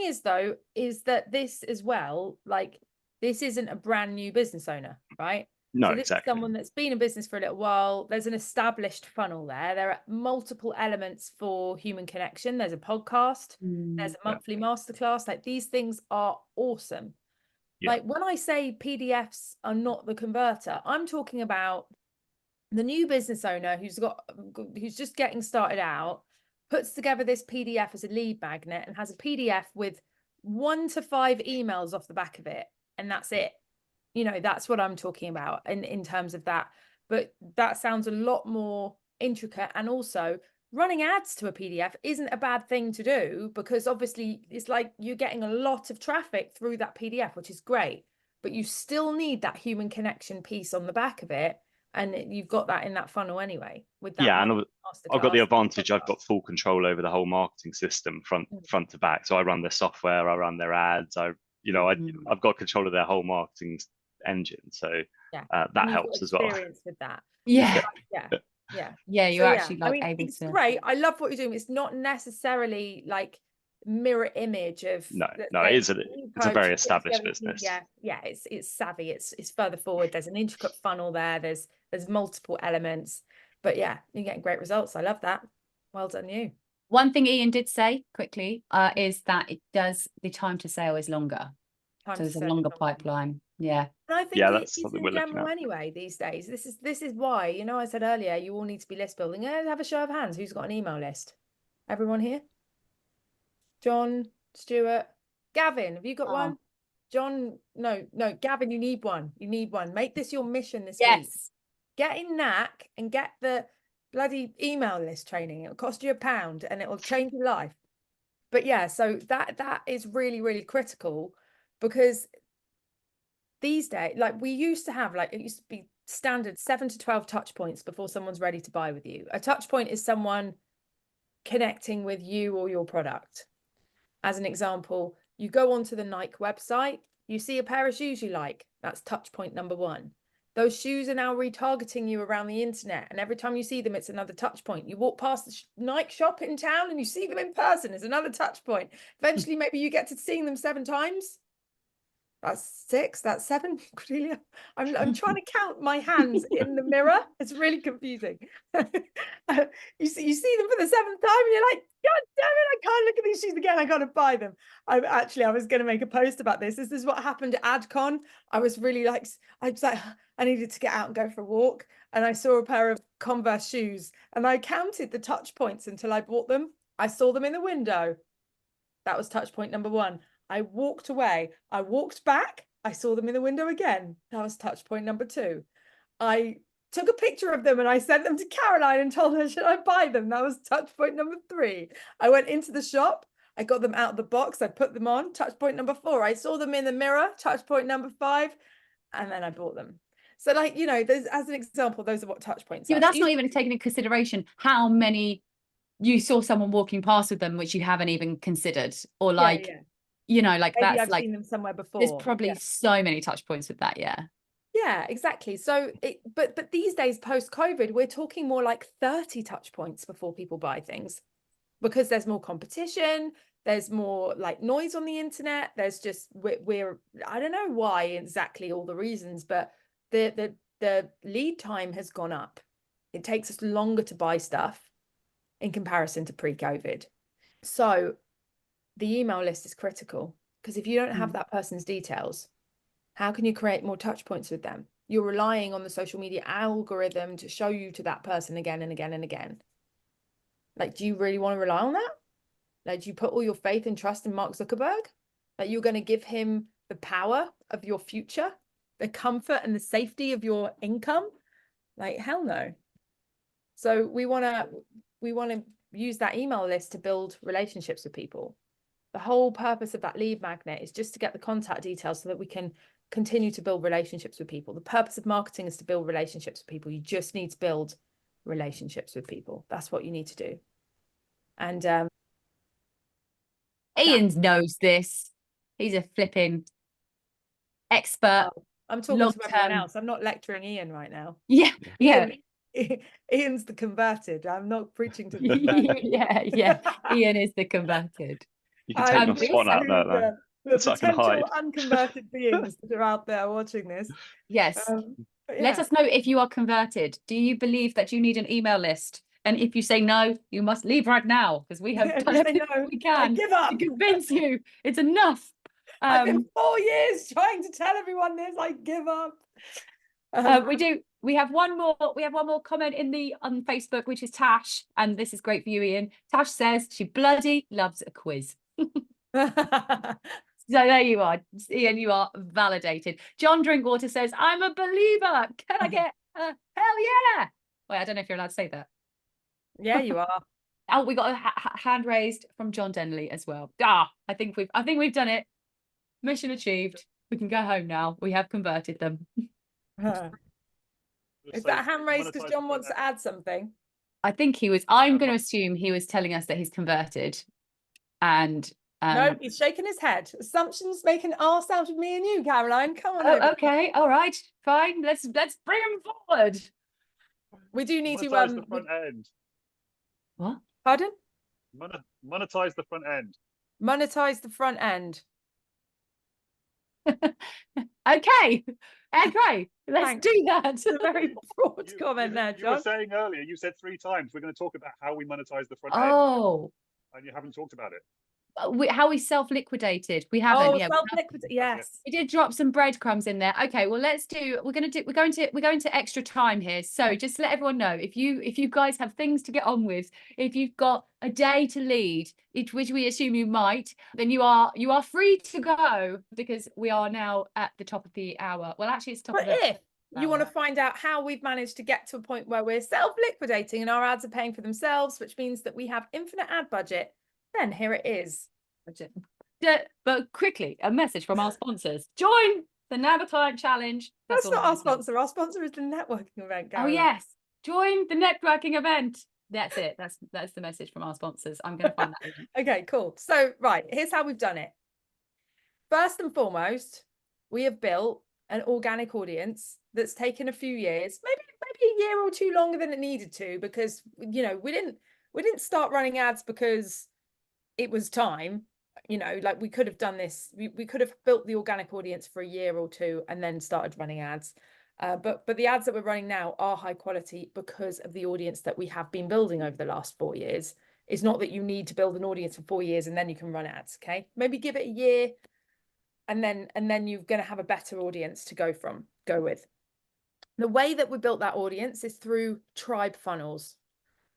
is though, is that this as well, like, this isn't a brand new business owner, right? No, so this exactly. is someone that's been in business for a little while. There's an established funnel there. There are multiple elements for human connection. There's a podcast, there's a monthly masterclass. Like, these things are awesome. Like, when I say PDFs are not the converter, I'm talking about the new business owner who's just getting started out, puts together this PDF as a lead magnet and has a PDF with 1 to 5 emails off the back of it, and that's it. You know, that's what I'm talking about in terms of that. But that sounds a lot more intricate. And also, running ads to a PDF isn't a bad thing to do, because obviously it's like you're getting a lot of traffic through that PDF, which is great, but you still need that human connection piece on the back of it. And you've got that in that funnel anyway with that. Yeah, and I've got the advantage, I've got full control over the whole marketing system front to back. So I run their software, I run their ads, I've got control of their whole marketing engine. So that helps as well. Experience with that. Yeah. You're actually like able it's to. Great. I love what you're doing. It's not necessarily like mirror image of it's a very established business. It's savvy, it's further forward. There's an intricate funnel there, there's multiple elements, but yeah, you're getting great results. I love that. Well done you. One thing Ian did say quickly is that the time to sale is longer. So there's a longer pipeline. Yeah. And I think that's something we're looking at anyway these days. This is why, you know, I said earlier, you all need to be list building. Have a show of hands. Who's got an email list? Everyone here? John, Stuart, Gavin, have you got one? John, no, Gavin, you need one. Make this your mission this week. Get in Knack and get the bloody email list training. It'll cost you £1 and it will change your life. But yeah, so that is really, really critical, because these days, like, we used to have, like, it used to be standard 7 to 12 touch points before someone's ready to buy with you. A touch point is someone connecting with you or your product. As an example, you go onto the Nike website, you see a pair of shoes you like, that's touch point number 1. Those shoes are now retargeting you around the internet, and every time you see them, it's another touch point. You walk past the Nike shop in town and you see them in person, it's another touch point. Eventually, maybe you get to seeing them 7 times. That's 6, that's 7, Cordelia. I'm trying to count my hands in the mirror. It's really confusing. You see them for the 7th time and you're like, God damn it, I can't look at these shoes again. I got to buy them. I was going to make a post about this. This is what happened at AdCon. I was like, I needed to get out and go for a walk. And I saw a pair of Converse shoes and I counted the touch points until I bought them. I saw them in the window. That was touch point number 1. I walked away. I walked back. I saw them in the window again. That was touch point number 2. I took a picture of them and I sent them to Caroline and told her, should I buy them? That was touch point number 3. I went into the shop. I got them out of the box. I put them on. Touch point number 4. I saw them in the mirror. Touch point number 5. And then I bought them. So like, you know, there's, as an example, those are what touch points Yeah, are. but that's not even taking into consideration how many you saw someone walking past with them, which you haven't even considered, or like, you know, like maybe that's I've like seen them somewhere before. there's probably so many touch points with that. Yeah, exactly. So but these days post COVID, we're talking more like 30 touch points before people buy things, because there's more competition, there's more like noise on the internet, there's just we're I don't know why exactly, all the reasons, but the lead time has gone up. It takes us longer to buy stuff in comparison to pre-COVID. So the email list is critical, because if you don't have that person's details, how can you create more touch points with them? You're relying on the social media algorithm to show you to that person again and again and again. Like, do you really want to rely on that? Like, do you put all your faith and trust in Mark Zuckerberg? That you're going to give him the power of your future, the comfort and the safety of your income? Like, hell no. So we want to use that email list to build relationships with people. The whole purpose of that lead magnet is just to get the contact details so that we can continue to build relationships with people. The purpose of marketing is to build relationships with people. You just need to build relationships with people. That's what you need to do. And Ian knows this. He's a flipping expert. I'm talking to everyone else. I'm not lecturing Ian right now. Yeah. Ian's the converted. I'm not preaching to the converted. yeah. Ian is the converted. You can take your spot out there, though. The So I can potential hide. unconverted beings that are out there watching this. Yes. Let us know if you are converted. Do you believe that you need an email list? And if you say no, you must leave right now, because we have done everything we can to convince you. It's enough. I've been 4 years trying to tell everyone this. I give up. We have one more comment on Facebook, which is Tash, and this is great for you, Ian. Tash says she bloody loves a quiz. So there you are, Ian, you are validated. John Drinkwater says, I'm a believer. Can I get a hell yeah? Wait, I don't know if you're allowed to say that. Yeah, you are. Oh, we got a hand raised from John Denley as well. I think we've done it. Mission achieved. We can go home now. We have converted them. Is that hand raised because John wants to add something? I think I'm going to assume he was telling us that he's converted. And no, he's shaking his head. Assumptions making arse out of me and you, Caroline. Come on. Oh, okay, all right, fine. Let's bring him forward. We do need to monetize the front end. What? Pardon? Monetize the front end. Monetize the front end. Okay, let's do that. It's a very broad comment there, John. You were saying earlier, you said 3 times, we're going to talk about how we monetize the front end. Oh. And you haven't talked about it. How we self-liquidated. We haven't. Yes. We did drop some breadcrumbs in there. Okay, well, we're going to extra time here. So just let everyone know, if you guys have things to get on with, if you've got a day to lead, which we assume you might, then you are free to go, because we are now at the top of the hour. Well, actually, it's top of the But if you want to find out how we've managed to get to a point where we're self-liquidating and our ads are paying for themselves, which means that we have infinite ad budget, then here it is. But quickly, a message from our sponsors. Join the Never Client Challenge. That's not our sponsor. Our sponsor is the networking event, Caroline. Oh, yes. Join the networking event. That's it. That's the message from our sponsors. I'm going to find that. Okay, cool. So, right, here's how we've done it. First and foremost, we have built an organic audience that's taken a few years, maybe a year or two longer than it needed to, because, you know, we didn't start running ads because it was time. You know, like, we could have done this. We could have built the organic audience for a year or two and then started running ads. But the ads that we're running now are high quality because of the audience that we have been building over the last 4 years. It's not that you need to build an audience for 4 years and then you can run ads. Okay, maybe give it a year, and then you're going to have a better audience to go with. The way that we built that audience is through tribe funnels.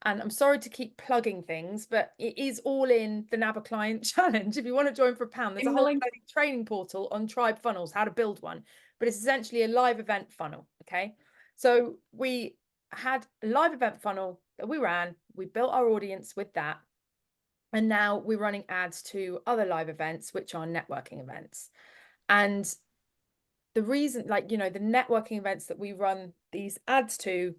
And I'm sorry to keep plugging things, but it is all in the Never Client Challenge. If you want to join for £1, there's a whole training portal on tribe funnels, how to build one. But it's essentially a live event funnel. Okay, so we had a live event funnel that we ran. We built our audience with that. And now we're running ads to other live events, which are networking events. And the reason, like, you know, the networking events that we run these ads to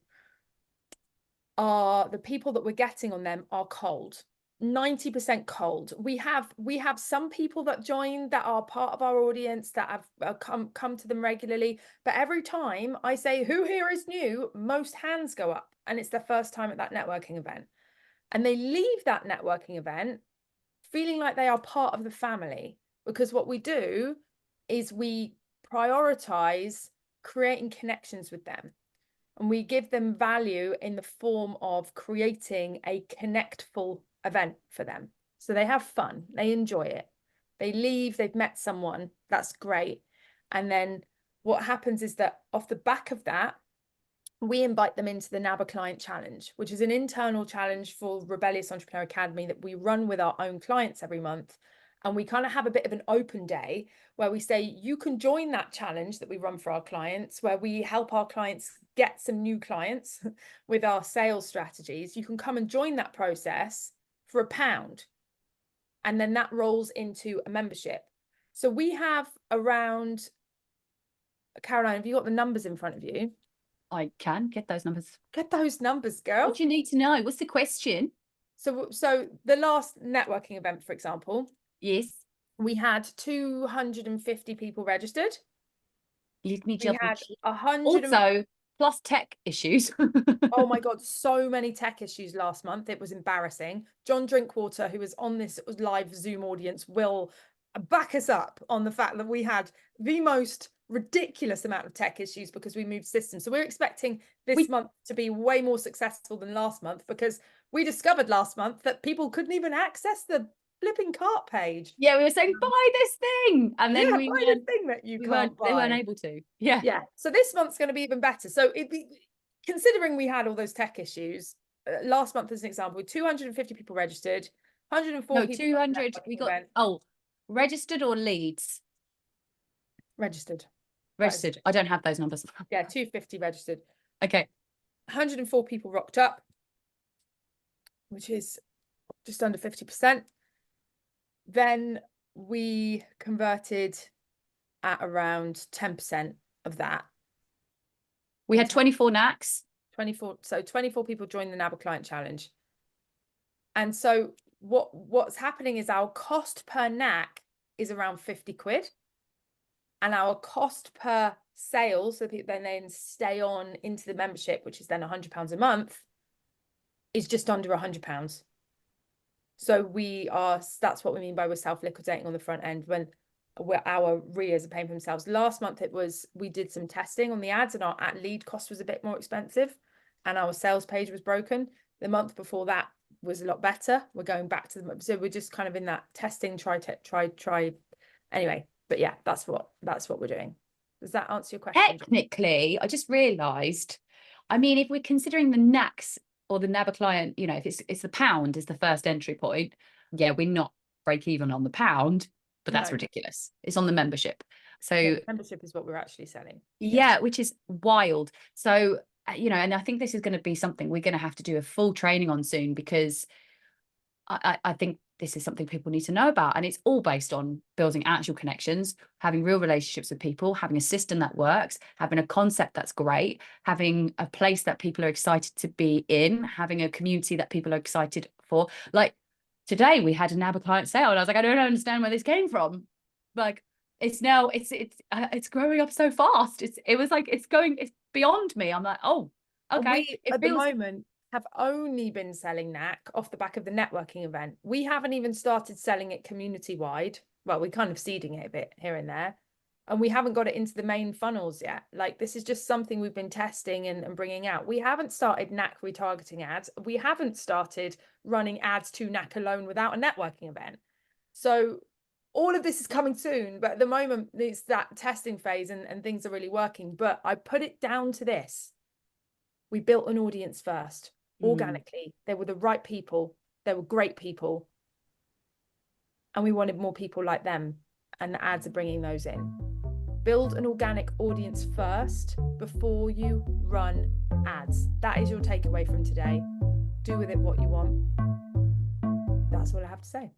are the people that we're getting on them are cold. 90% cold. We have some people that join that are part of our audience that have come to them regularly, but every time I say who here is new, most hands go up and it's their first time at that networking event, and they leave that networking event feeling like they are part of the family, because what we do is we prioritize creating connections with them. And we give them value in the form of creating a connectful event for them. So they have fun, they enjoy it. They leave, they've met someone, that's great. And then what happens is that off the back of that, we invite them into the NABA Client Challenge, which is an internal challenge for Rebellious Entrepreneur Academy that we run with our own clients every month. And we kind of have a bit of an open day where we say, you can join that challenge that we run for our clients, where we help our clients get some new clients with our sales strategies. You can come and join that process for £1. And then that rolls into a membership. So we have around, Caroline, have you got the numbers in front of you? I can get those numbers. Get those numbers, girl. What do you need to know? What's the question? So the last networking event, for example, Yes. we had 250 people registered. Let me We just had 100. Also, plus tech issues. Oh my God, so many tech issues last month. It was embarrassing. John Drinkwater, who was on this live Zoom audience, will back us up on the fact that we had the most ridiculous amount of tech issues because we moved systems. So we're expecting this month to be way more successful than last month, because we discovered last month that people couldn't even access the flipping cart page. Yeah, we were saying buy this thing, and then buy the thing that you can't buy. They weren't able to. Yeah. So this month's going to be even better. So considering we had all those tech issues last month, as an example, 250 people registered, 104 people. 200. We got registered or leads? Registered. I don't have those numbers. Yeah, 250 registered. Okay. 104 people rocked up, which is just under 50%. Then we converted at around 10% of that. We had 24 NACs. 24 people joined the NABA Client Challenge. And so what's happening is our cost per NAC is around 50 quid. And our cost per sale, so people then stay on into the membership, which is then £100 a month, is just under £100. So that's what we mean by we're self-liquidating on the front end when our RIAs are paying for themselves. Last month we did some testing on the ads and our ad lead cost was a bit more expensive and our sales page was broken. The month before that was a lot better. We're going back to so we're just kind of in that testing, try anyway. But yeah, that's what we're doing. Does that answer your question? Technically, I just realized, I mean, if we're considering the NACs or the NABA client, you know, if it's the pound is the first entry point, yeah, we're not break even on the pound, but that's ridiculous. It's on the membership. So the membership is what we're actually selling. Yeah, which is wild. So, you know, and I think this is going to be something we're going to have to do a full training on soon, because I think this is something people need to know about. And it's all based on building actual connections, having real relationships with people, having a system that works, having a concept that's great, having a place that people are excited to be in, having a community that people are excited for. Like today we had a NABA client sale and I was like, I don't understand where this came from. Like it's growing up so fast. It's beyond me. I'm like, oh, okay. We, at the moment, have only been selling NAC off the back of the networking event. We haven't even started selling it community wide. Well, we're kind of seeding it a bit here and there, and we haven't got it into the main funnels yet. Like this is just something we've been testing and bringing out. We haven't started NAC retargeting ads. We haven't started running ads to NAC alone without a networking event. So all of this is coming soon, but at the moment it's that testing phase and things are really working. But I put it down to this. We built an audience first. Organically, they were the right people, they were great people, and we wanted more people like them, and the ads are bringing those in. Build an organic audience first before you run ads. That is your takeaway from today. Do with it what you want. That's that's all I have to say.